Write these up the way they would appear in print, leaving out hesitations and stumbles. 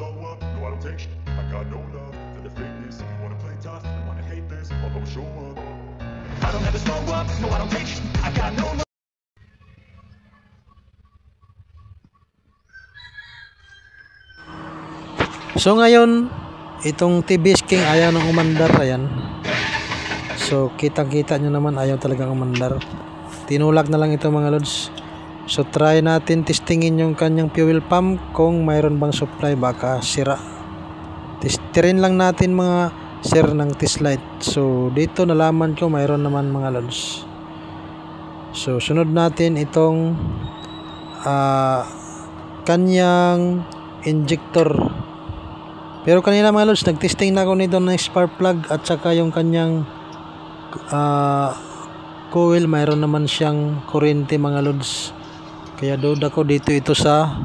slow up, no I don't take shit. I got no love for the fakeness. If you wanna play tough and wanna hate this, I'll always show up. I don't ever slow up, no I don't take shit. I got no love. So ngayon, itong TBS King ayaw nang umandar, ayan. So kitang-kita nyo naman ayaw talagang umandar. Tinulak na lang ito mga lods. So try natin testingin yung kanyang fuel pump kung mayroon bang supply, baka sira. Testirin lang natin mga sir ng test light. So dito nalaman ko mayroon naman mga lods. So sunod natin itong kanyang injector. Pero kanina mga lods, nagtesting na ako nito ng spark plug at saka yung kanyang coil, mayroon naman siyang kuryente mga lods. Kaya duda ko dito ito sa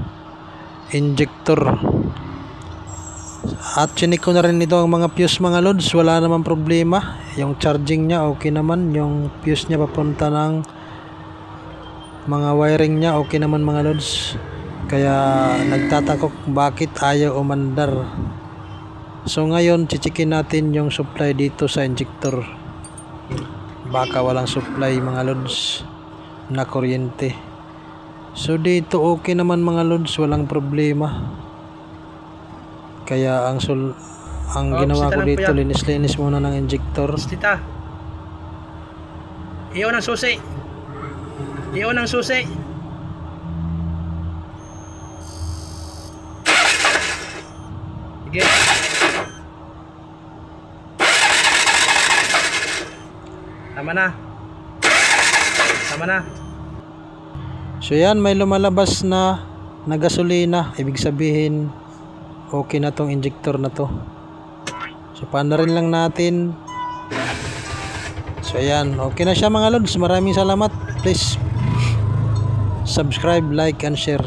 injector. At chinik ko na rin ito ang mga fuse mga lods, wala naman problema. Yung charging niya okay naman, yung fuse niya papunta ng mga wiring niya okay naman mga lods. Kaya nagtatakot bakit ayaw umandar. So ngayon chichikin natin yung supply dito sa injector. Baka walang supply mga lods na kuryente. So dito okay naman mga lods, walang problema. Kaya ang ginawa ko dito, linis-linis muna ng injector. Tita, iyaw ng susi. Iyaw ng susi. Sige. Tama na. Tama na. So yan, may lumalabas na gasolina. Ibig sabihin okay na tong injector na to. So paandarin lang natin. So ayan, okay na siya mga lods. Maraming salamat. Please subscribe, like and share.